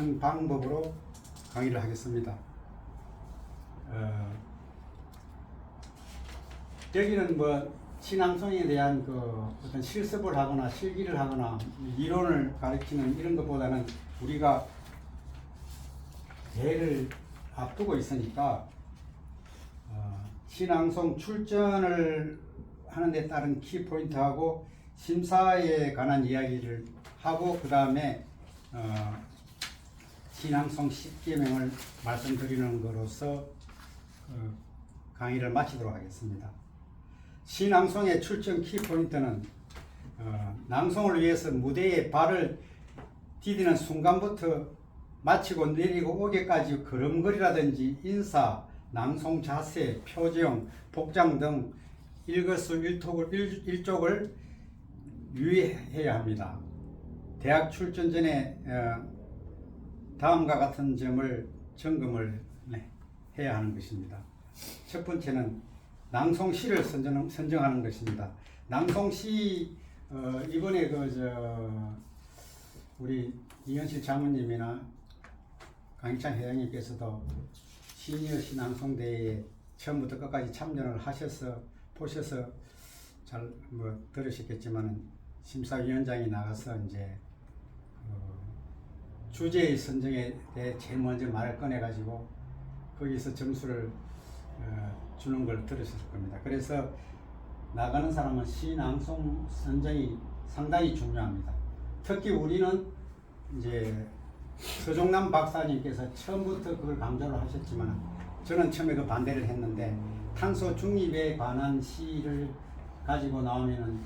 하는 방법으로 강의를 하겠습니다. 여기는 뭐 신앙성에 대한 그 어떤 실습을 하거나 실기를 하거나 이론을 가르치는 이런 것보다는 우리가 대회를 앞두고 있으니까 신앙송 출전을 하는 데 따른 키포인트하고 심사에 관한 이야기를 하고 그 다음에 신앙송 10계명을 말씀드리는 것으로서 강의를 마치도록 하겠습니다. 신앙송의 출전 키포인트는 낭송을 위해서 무대에 발을 디디는 순간부터 마치고 내리고 오게까지 걸음걸이라든지 인사, 낭송 자세, 표정, 복장 등 일거수일투족을 유의해야 합니다. 대학 출전 전에 다음과 같은 점을 점검을 해야 하는 것입니다. 첫 번째는 낭송시를 선정하는 것입니다. 낭송시 이번에 우리 이현실 장모님이나 강희찬 회장님께서도 시니어 신앙송대회에 처음부터 끝까지 참여를 보셔서 잘 들으셨겠지만 심사위원장이 나가서 이제 주제의 선정에 대해 제일 먼저 말을 꺼내가지고 거기서 점수를 주는 걸 들으셨을 겁니다. 그래서 나가는 사람은 시낭송 선정이 상당히 중요합니다. 특히 우리는 이제 서종남 박사님께서 처음부터 그걸 강조를 하셨지만 저는 처음에 그 반대를 했는데 탄소 중립에 관한 시를 가지고 나오면은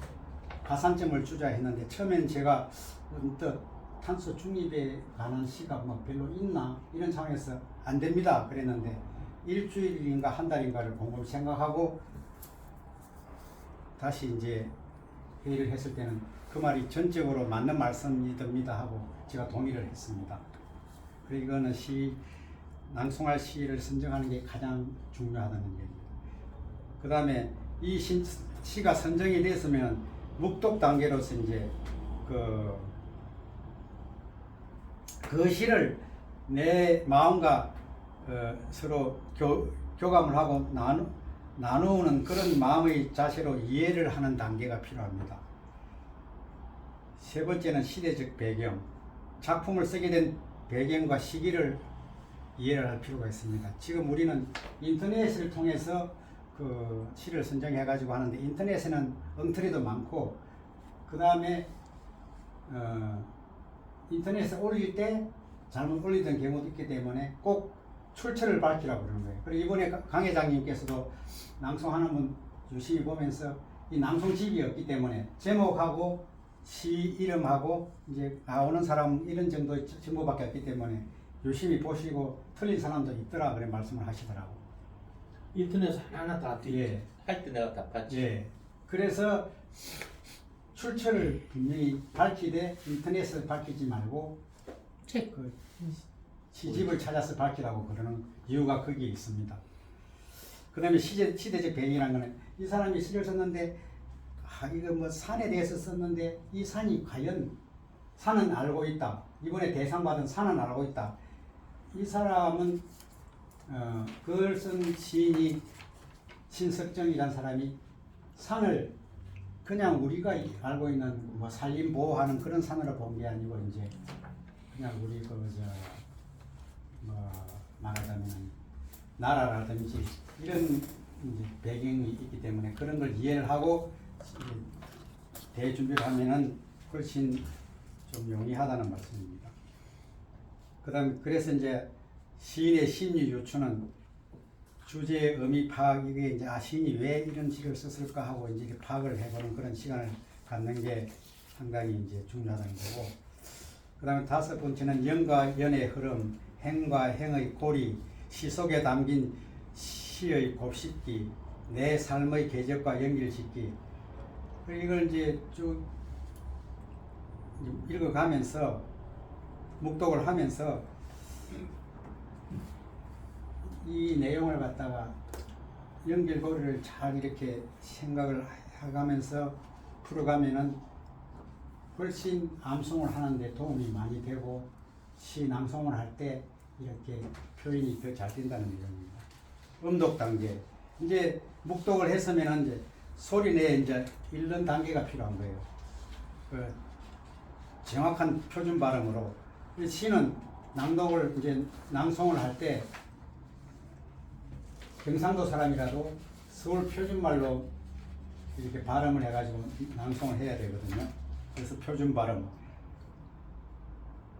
가산점을 주자 했는데 처음엔 제가 언뜻 탄소 중립에 관한 시가 뭐 별로 있나 이런 상황에서 안 됩니다 그랬는데 일주일인가 한 달인가를 곰곰이 생각하고 다시 이제 회의를 했을 때는 그 말이 전적으로 맞는 말씀이됩니다 하고 제가 동의를 했습니다. 그리고 이거는 낭송할 시를 선정하는 게 가장 중요하다는 얘기입니다. 그 다음에 이 시가 선정이 됐으면 묵독 단계로서 이제 그 시를 내 마음과 서로 교감을 하고 나누는 그런 마음의 자세로 이해를 하는 단계가 필요합니다. 세 번째는 시대적 배경, 작품을 쓰게 된 배경과 시기를 이해를 할 필요가 있습니다. 지금 우리는 인터넷을 통해서 그 시를 선정해 가지고 하는데 인터넷에는 엉터리도 많고 그 다음에 인터넷에 올릴 때 잘못 올리던 경우도 있기 때문에 꼭 출처를 밝히라고 그러는 거예요. 그리고 이번에 강 회장님께서도 낭송하는 분 유심히 보면서 이 낭송집이 없기 때문에 제목하고 시 이름하고 이제 나오는 사람 이런 정도의 정보밖에 없기 때문에 유심히 보시고 틀린 사람도 있더라 그래 말씀을 하시더라고. 인터넷에 하나 다 할 때 내가 다 봤지. 예. 그래서 출처를 분명히 밝히되 인터넷을 밝히지 말고 그 시집을 찾아서 밝히라고 그러는 이유가 거기에 있습니다. 그 다음에 시대적 배경이라는 거는 이 사람이 시를 썼는데 이거 뭐 산에 대해서 썼는데 이 산이 과연 산은 알고 있다. 이번에 대상 받은 산은 알고 있다. 이 사람은 그걸 쓴 시인이 신석정이라는 사람이 산을 그냥 우리가 알고 있는 뭐 산림 보호하는 그런 산으로 본 게 아니고 이제 그냥 우리 말하자면 나라라든지 이런 이제 배경이 있기 때문에 그런 걸 이해를 하고 대준비를 하면은 훨씬 좀 용이하다는 말씀입니다. 그다음 그래서 이제 시인의 심리 요추는 주제의 의미 파악 이게 이제 시인이 왜 이런 시를 썼을까 하고 이제 파악을 해보는 그런 시간을 갖는 게 상당히 이제 중요하다는 거고. 그다음에 다섯 번째는 연과 연의 흐름, 행과 행의 고리, 시 속에 담긴 시의 곱씹기, 내 삶의 궤적과 연결짓기. 이걸 이제 쭉 읽어가면서 묵독을 하면서 이 내용을 갖다가 연결고리를 잘 이렇게 생각을 해가면서 풀어가면은 훨씬 암송을 하는데 도움이 많이 되고 시 낭송을 할 때 이렇게 표현이 더 잘 된다는 내용입니다. 음독 단계. 이제 묵독을 했으면 이제 소리내 이제 읽는 단계가 필요한 거예요. 그 정확한 표준 발음으로. 시는 낭독을 이제 낭송을 할 때 경상도 사람이라도 서울 표준말로 이렇게 발음을 해가지고 낭송을 해야 되거든요. 그래서 표준 발음.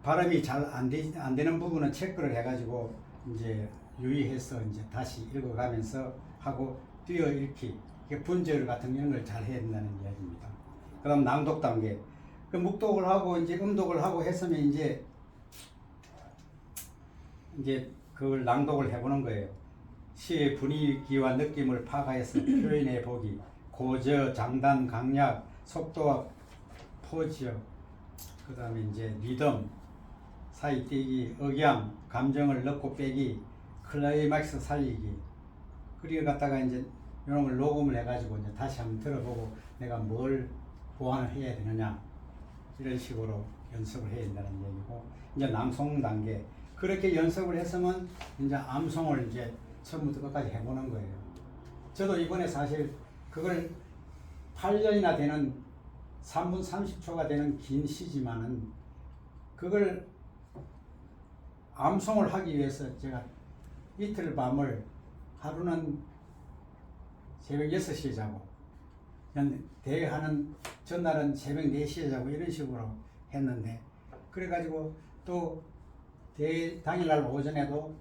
발음이 잘 안 되는 부분은 체크를 해가지고 이제 유의해서 이제 다시 읽어가면서 하고 띄어 읽기, 분절 같은 이런 걸 잘 해야 된다는 이야기입니다. 그다음 낭독 단계. 그 묵독을 하고 이제 음독을 하고 했으면 이제 그걸 낭독을 해보는 거예요. 시의 분위기와 느낌을 파악해서 표현해 보기, 고저, 장단, 강약, 속도와 포즈, 그 다음에 이제 리듬, 사이뛰기, 억양, 감정을 넣고 빼기, 클라이막스 살리기. 그리고 갖다가 이제 이런 걸 녹음을 해가지고 이제 다시 한번 들어보고 내가 뭘 보완을 해야 되느냐 이런 식으로 연습을 해야 된다는 얘기고, 이제 낭송 단계. 그렇게 연습을 했으면 이제 암송을 이제 처음부터 끝까지 해보는 거예요. 저도 이번에 사실 그걸 8년이나 되는 3분 30초가 되는 긴 시지만은 그걸 암송을 하기 위해서 제가 이틀 밤을 하루는 새벽 6시에 자고 대회하는 전날은 새벽 4시에 자고 이런 식으로 했는데, 그래가지고 또 대회 당일날 오전에도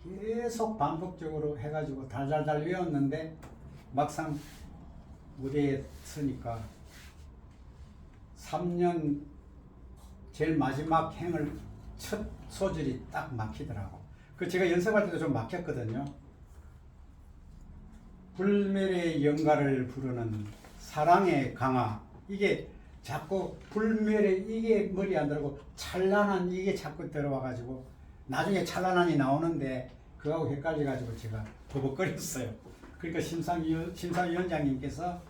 계속 반복적으로 해가지고 달달달 외웠는데 막상 무대에 서니까 3년 제일 마지막 행을 첫 소절이 딱 막히더라고. 그 제가 연습할 때도 좀 막혔거든요. 불멸의 영가를 부르는 사랑의 강화. 이게 자꾸 불멸의 이게 머리 안 들어가고 찬란한 이게 자꾸 들어와가지고 나중에 찬란한이 나오는데 그거하고 헷갈려가지고 제가 버벅거렸어요. 그러니까 심사위원장님께서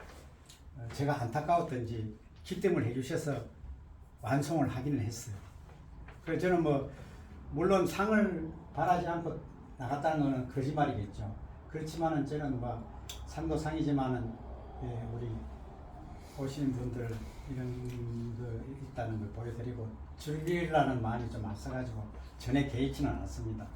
제가 안타까웠던지 기뜸을 해주셔서 완성을 하기는 했어요. 그래서 저는 뭐 물론 상을 바라지 않고 나갔다는 거는 거짓말이겠죠. 그렇지만은 저는 뭐 상도 상이지만은 우리 오시는 분들 이런 거 있다는 걸 보여드리고 즐기려는 마음이 좀 앞서가지고 전에 개의치는 않았습니다.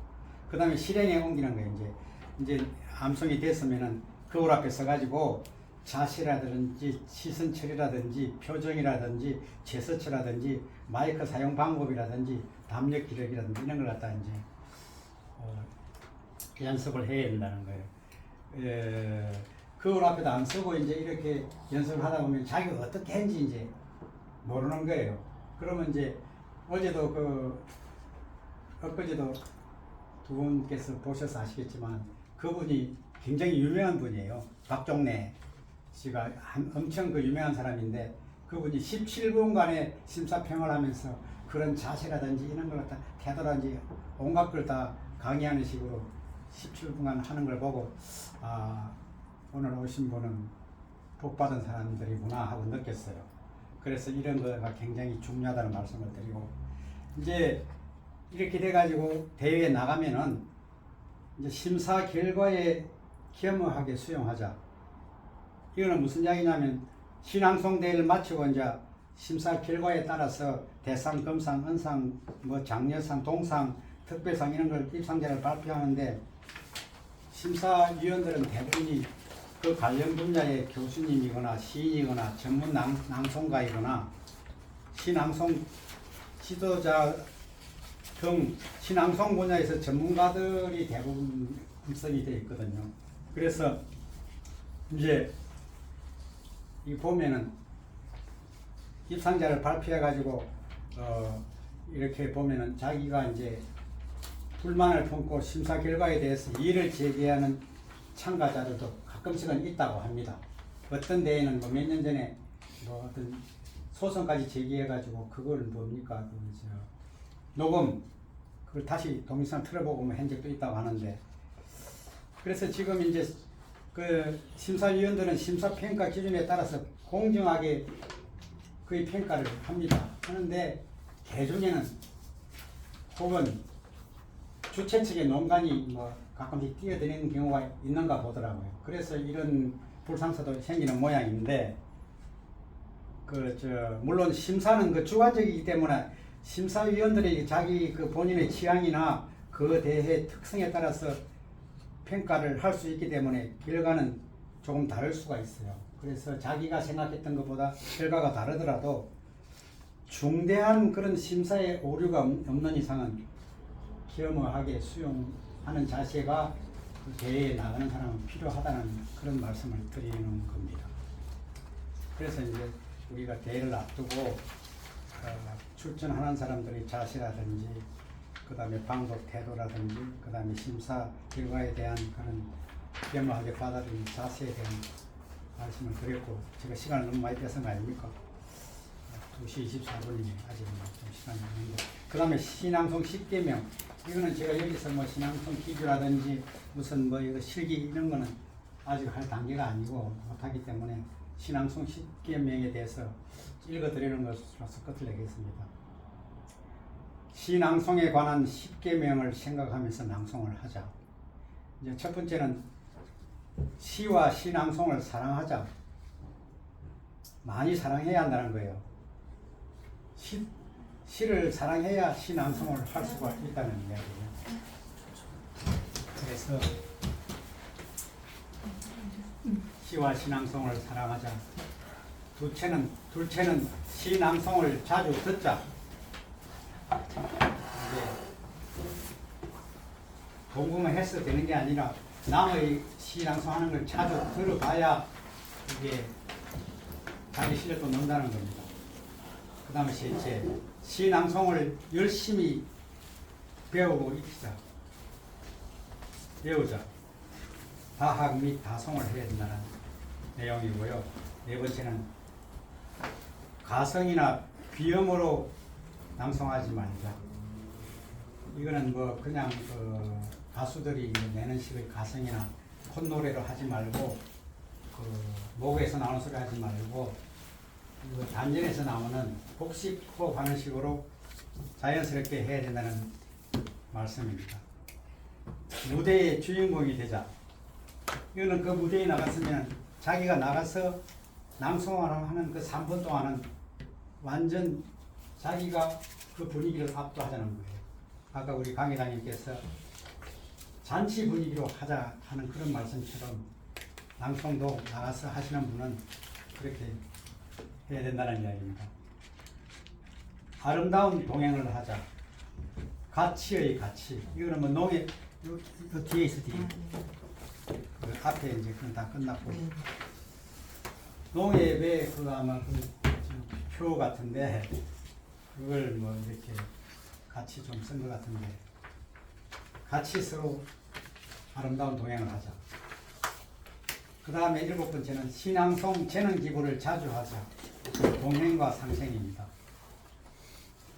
그 다음에 실행에 옮기는 거예요. 이제 암송이 됐으면은 거울 앞에 서가지고 자세라든지 시선 처리라든지 표정이라든지 제스처라든지 마이크 사용 방법이라든지 담력 기력이라든지 이런 걸 갖다 이제 연습을 해야 된다는 거예요. 거울 앞에도 안 서고 이제 이렇게 연습을 하다 보면 자기가 어떻게 했는지 이제 모르는 거예요. 그러면 이제 어제도 엊그제도 두 분께서 보셔서 아시겠지만 그분이 굉장히 유명한 분이에요. 박종래 씨가 엄청 그 유명한 사람인데 그분이 17분간의 심사평을 하면서 그런 자세라든지 이런 걸 갖다 태도라든지 온갖 걸 다 강의하는 식으로 17분간 하는 걸 보고 오늘 오신 분은 복받은 사람들이구나 하고 느꼈어요. 그래서 이런 거가 굉장히 중요하다는 말씀을 드리고, 이제 이렇게 돼가지고 대회에 나가면은 이제 심사 결과에 겸허하게 수용하자. 이거는 무슨 이야기냐면 신앙송 대회를 마치고 이제 심사 결과에 따라서 대상, 금상, 은상, 뭐 장려상, 동상, 특별상 이런 걸 입상자를 발표하는데 심사위원들은 대부분이 그 관련 분야의 교수님이거나 시인이거나 전문 낭송가이거나 신앙송 지도자 등 신앙송 분야에서 전문가들이 대부분 구성이 되어 있거든요. 그래서 이제 이 보면은 입상자를 발표해 가지고 이렇게 보면은 자기가 이제 불만을 품고 심사 결과에 대해서 이의를 제기하는 참가자들도 가끔씩은 있다고 합니다. 어떤 대회는 뭐 몇 년 전에 뭐 어떤 소송까지 제기해 가지고 그걸 뭡니까 녹음 그걸 다시 동영상 틀어보고 뭐 한 적도 있다고 하는데, 그래서 지금 이제 그 심사위원들은 심사평가 기준에 따라서 공정하게 그의 평가를 합니다. 하는데 개중에는 혹은 주최 측의 농간이 뭐 가끔씩 뛰어드는 경우가 있는가 보더라고요. 그래서 이런 불상사도 생기는 모양인데 물론 심사는 그 주관적이기 때문에 심사위원들이 자기 그 본인의 취향이나 그 대회 특성에 따라서 평가를 할 수 있기 때문에 결과는 조금 다를 수가 있어요. 그래서 자기가 생각했던 것보다 결과가 다르더라도 중대한 그런 심사에 오류가 없는 이상은 겸허하게 수용하는 자세가 그 대회에 나가는 사람은 필요하다는 그런 말씀을 드리는 겁니다. 그래서 이제 우리가 대회를 앞두고 출전하는 사람들의 자세라든지 그 다음에 방법 태도라든지 그 다음에 심사 결과에 대한 그런 겸허하게 받아들이는 자세에 대한 말씀을 드렸고 제가 시간을 너무 많이 뺏은 거 아닙니까? 2시 24분이네. 아직 좀 시간이 있는데 그 다음에 신앙송 10계명 이거는 제가 여기서 뭐 신앙송 기주라든지 무슨 뭐 이거 실기 이런 거는 아직 할 단계가 아니고 못하기 때문에 신앙송 10계명에 대해서 읽어드리는 것으로서 끝을 내겠습니다. 신앙송에 관한 10계명을 생각하면서 낭송을 하자. 이제 첫 번째는 시와 신앙송을 사랑하자. 많이 사랑해야 한다는 거예요. 시를 사랑해야 신앙송을 할 수가 있다는 이야기예요. 그래서 시와 신앙송을 사랑하자. 둘째는 신앙송을 자주 듣자. 이게 공부만 해서 되는 게 아니라 남의 신앙송하는 걸 자주 들어봐야 이게 자기 실력도 는다는 겁니다. 그 다음에 셋째, 신앙송을 열심히 배우고 익히자. 배우자. 다학 및 다송을 해야 된다는 내용이고요. 네 번째는 가성이나 비음으로 낭송하지 말자. 이거는 뭐 그냥 그 가수들이 내는 식의 가성이나 콧노래로 하지 말고 그 목에서 나오는 소리 하지 말고 그 단전에서 나오는 복식호흡 하는 식으로 자연스럽게 해야 된다는 말씀입니다. 무대의 주인공이 되자. 이거는 그 무대에 나갔으면 자기가 나가서 낭송을 하는 그 3분 동안은 완전 자기가 그 분위기를 압도하자는 거예요. 아까 우리 강 회장님께서 잔치 분위기로 하자 하는 그런 말씀처럼 낭송도 나가서 하시는 분은 그렇게 해야 된다는 이야기입니다. 아름다운 동행을 하자. 가치의 가치. 이거는 뭐 농에 요 뒤에 있어 뒤에. 그 앞에 이제 그건 다 끝났고. 농협에 그 아마 표 같은데 그걸 뭐 이렇게 같이 좀 쓴 것 같은데 같이 서로 아름다운 동행을 하자. 그 다음에 7번째는 신앙송 재능 기부를 자주 하자. 동행과 상생입니다.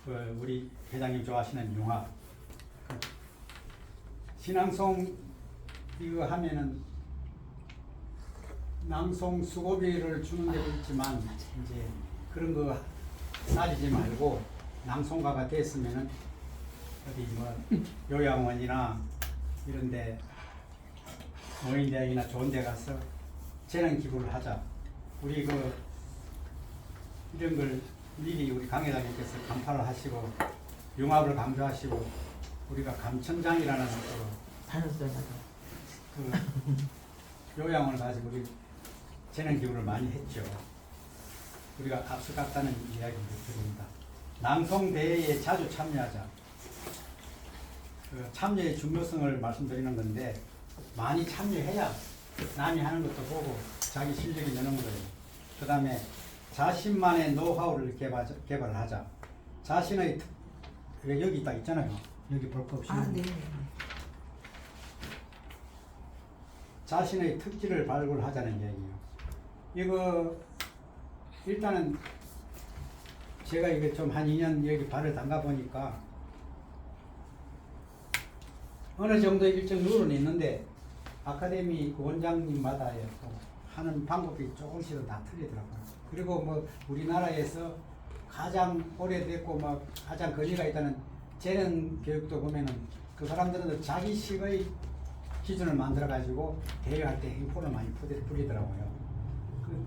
그 우리 회장님 좋아하시는 융합. 신앙송 이거 하면은 낭송 수고비를 주는 데도 있지만 이제 그런 거 따지지 말고 낭송가가 됐으면은 어디 뭐 요양원이나 이런데 노인대학이나 좋은 데 가서 재능 기부를 하자. 우리 그 이런 걸 미리 우리 강 회장님께서 간파를 하시고 융합을 강조하시고 우리가 감천장이라는 그 요양원을 가지고 우리 재능 기부를 많이 했죠. 우리가 앞서 갔다는 이야기를 드립니다. 낭송 대회에 자주 참여하자. 그 참여의 중요성을 말씀드리는 건데 많이 참여해야 남이 하는 것도 보고 자기 실력이 느는 거예요. 그 다음에 자신만의 노하우를 개발하자. 자신의 여기 딱 있잖아요. 여기 볼 거 없이. 네. 자신의 특질을 발굴하자는 얘기예요. 이거 일단은 제가 이게 좀 한 2년 여기 발을 담가 보니까 어느 정도 일정 룰은 있는데 아카데미 원장님마다 하는 방법이 조금씩은 다 틀리더라고요. 그리고 뭐 우리나라에서 가장 오래됐고 막 가장 거리가 있다는 재능 교육도 보면은 그 사람들은 자기식의 기준을 만들어 가지고 대회할 때 행포를 많이 부리더라고요.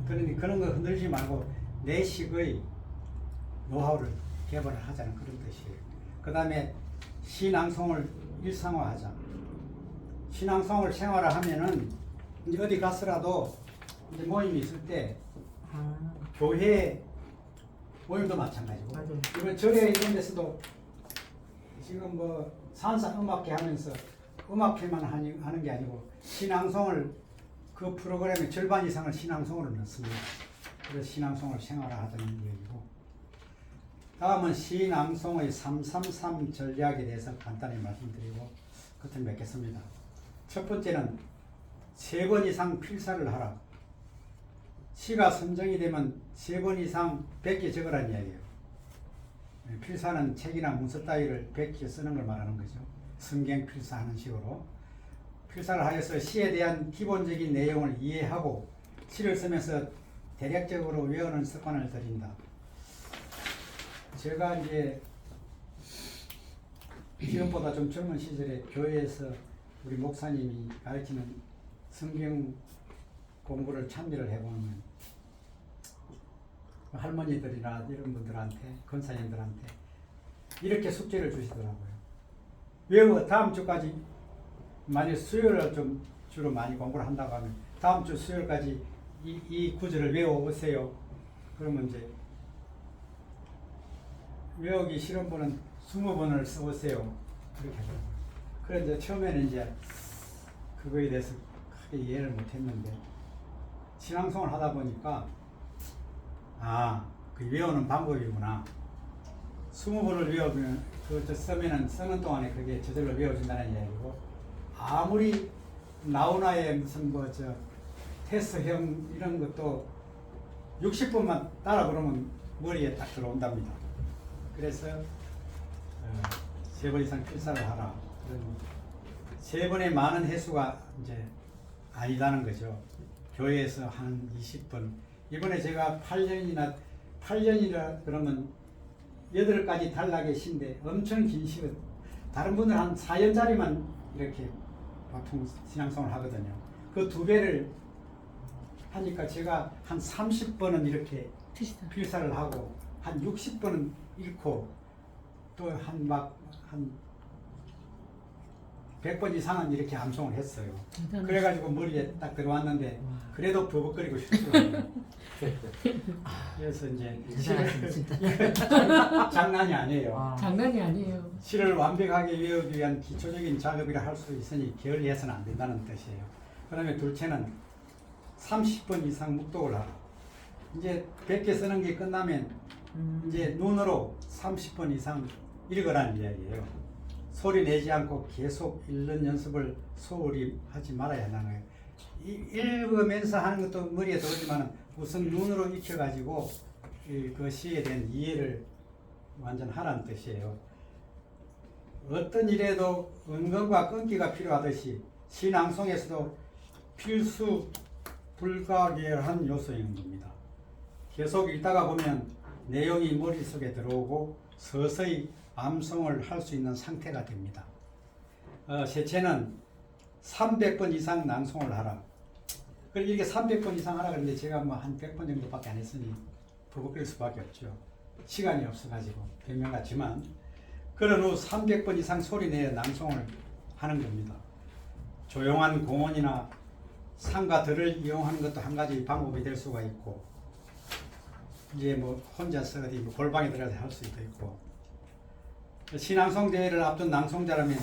그러니 그런 거 흔들지 말고 내 식의 노하우를 개발을 하자는 그런 뜻이에요. 그 다음에 시낭송을 일상화하자. 시낭송을 생활화하면은 이제 어디 갔으라도 이제 모임이 있을 때 교회 모임도 마찬가지고 맞아요. 이번 절에 이런 데서도 지금 뭐 산사 음악회 하면서 음악회만 하는 게 아니고 신앙송을 그 프로그램의 절반 이상을 신앙송으로 넣습니다. 그래서 신앙송을 생활화하자는 얘기고, 다음은 시낭송의 333 전략에 대해서 간단히 말씀드리고 끝을 맺겠습니다. 첫 번째는 3번 이상 필사를 하라. 시가 선정이 되면 3번 이상 100개 적으라는 이야기예요. 필사는 책이나 문서 따위를 100개 쓰는 걸 말하는 거죠. 성경 필사하는 식으로. 필사를 하여서 시에 대한 기본적인 내용을 이해하고 시를 쓰면서 대략적으로 외우는 습관을 들인다. 제가 이제 지금보다 좀 젊은 시절에 교회에서 우리 목사님이 가르치는 성경 공부를 참여를 해보면 할머니들이나 이런 분들한테, 권사님들한테 이렇게 숙제를 주시더라고요. 외워, 다음 주까지, 만약 수요일을 좀 주로 많이 공부를 한다고 하면 다음 주 수요일까지 이 구절을 외워오세요. 그러면 이제 외우기 싫은 분은 20번을 써오세요. 그렇게 하더라고요. 그래서 이제 처음에는 이제 그거에 대해서 크게 이해를 못했는데 신앙송을 하다 보니까 그 외우는 방법이구나. 20번을 외우면 그저 쓰면은 쓰는 동안에 그게 저절로 외워진다는 이야기고, 아무리 나우나의 무슨 테스트형 이런 것도 60번만 따라 그러면 머리에 딱 들어온답니다. 그래서 3번 이상 필사를 하라. 그런 3번의 많은 횟수가 이제 아니다는 거죠. 교회에서 한 20번. 이번에 제가 8년이라 그러면 8가지 단락의 시인데 엄청 긴 시거든. 다른 분들 한 4년짜리만 이렇게 보통 신앙송을 하거든요. 그 2배를 하니까 제가 한 30번은 이렇게 필사를 하고 한 60번은 읽고 또 한 100번 이상은 이렇게 암송을 했어요. 그래가지고 머리에 딱 들어왔는데 그래도 버벅거리고 싶더라고요. 그래서 이제 장난이 아니에요. 장난이 아니에요. 시를 완벽하게 외우기 위한 기초적인 작업이라 할 수 있으니 게을리해서는 안 된다는 뜻이에요. 그 다음에 둘째는 30번 이상 묵독을 하라. 이제 100개 쓰는 게 끝나면 이제 눈으로 30번 이상 읽으라는 이야기예요. 소리 내지 않고 계속 읽는 연습을 소홀히 하지 말아야 한다는 거예요. 읽으면서 하는 것도 머리에 들어오지만 우선 눈으로 익혀가지고 그 시에 대한 이해를 완전 하라는 뜻이에요. 어떤 일에도 은근과 끈기가 필요하듯이 시낭송에서도 필수 불가결한 요소인 겁니다. 계속 읽다가 보면 내용이 머릿속에 들어오고 서서히 암송을 할 수 있는 상태가 됩니다. 셋째는 300번 이상 낭송을 하라. 이렇게 300번 이상 하라 그랬는데 제가 뭐 한 100번 정도밖에 안 했으니 버벅일 수밖에 없죠. 시간이 없어가지고 변명 같지만, 그런 후 300번 이상 소리 내어 낭송을 하는 겁니다. 조용한 공원이나 산과 들을 이용하는 것도 한 가지 방법이 될 수가 있고, 이제 뭐 혼자서 어디 뭐 골방에 들어가서 할 수도 있고, 신앙송 대회를 앞둔 낭송자라면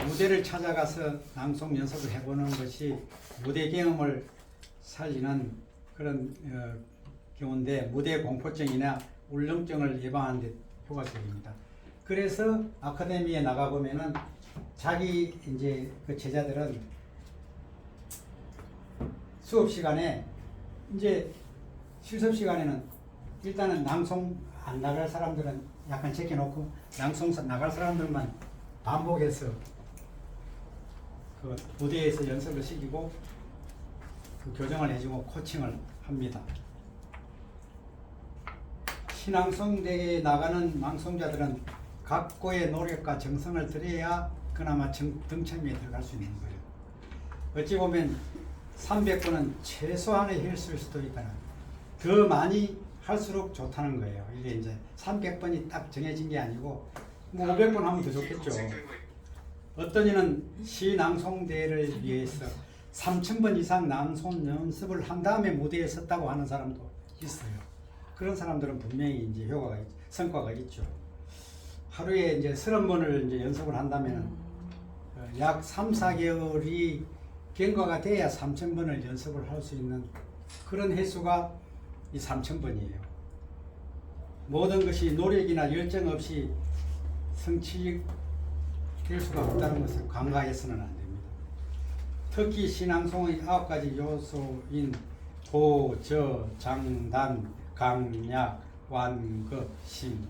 무대를 찾아가서 낭송 연습을 해보는 것이 무대 경험을 살리는 그런 경우인데, 무대 공포증이나 울렁증을 예방하는 데 효과적입니다. 그래서 아카데미에 나가보면은 자기 이제 그 제자들은 수업 시간에 이제 실습 시간에는 일단은 낭송 안 나갈 사람들은 약간 제껴놓고 낭송 나갈 사람들만 반복해서 그 무대에서 연습을 시키고 그 교정을 해주고 코칭을 합니다. 신앙송 대회에 나가는 낭송자들은 각고의 노력과 정성을 들여야 그나마 등첨에 들어갈 수 있는 거예요. 어찌 보면 300번은 최소한의 횟수일 수도 있다는, 더 많이 할수록 좋다는 거예요. 이게 이제 300번이 딱 정해진 게 아니고 뭐 500번 하면 더 좋겠죠. 어떤 이는 시 낭송 대회를 위해서 3000번 이상 낭송 연습을 한 다음에 무대에 섰다고 하는 사람도 있어요. 그런 사람들은 분명히 이제 성과가 있죠. 하루에 이제 30번을 이제 연습을 한다면은 약 3, 4개월이 경과가 돼야 3000번을 연습을 할 수 있는 그런 횟수가 이 3000번이에요. 모든 것이 노력이나 열정 없이 성취될 수가 없다는 것을 간과해서는 안 됩니다. 특히 신앙송의 9가지 요소인 고, 저, 장, 단, 강, 약, 완, 급, 심,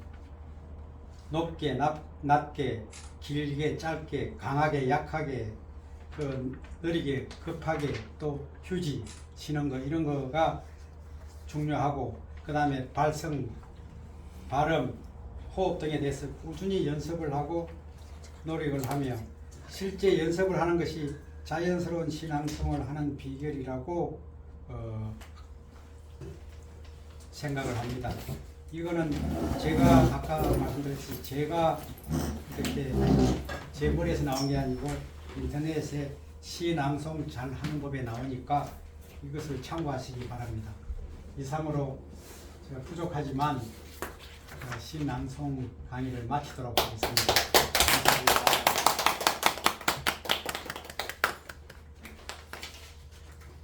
높게, 낮게, 길게, 짧게, 강하게, 약하게, 느리게, 급하게, 또 휴지 쉬는 거, 이런 거가 중요하고, 그 다음에 발성, 발음, 호흡 등에 대해서 꾸준히 연습을 하고 노력을 하며 실제 연습을 하는 것이 자연스러운 신앙송을 하는 비결이라고 생각을 합니다. 이거는 제가 아까 말씀드렸듯이 제가 이렇게 제 머리에서 나온 게 아니고 인터넷에 시낭송 잘 하는 법에 나오니까 이것을 참고하시기 바랍니다. 이상으로 제가 부족하지만 시낭송 강의를 마치도록 하겠습니다. 감사합니다.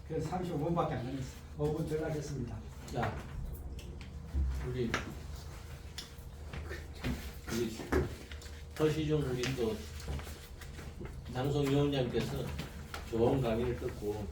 그래서 35분밖에 안 걸렸어요. 5분 들어가겠습니다. 자, 우리 허시중 우리 또 낭송 위원장께서 좋은 강의를 듣고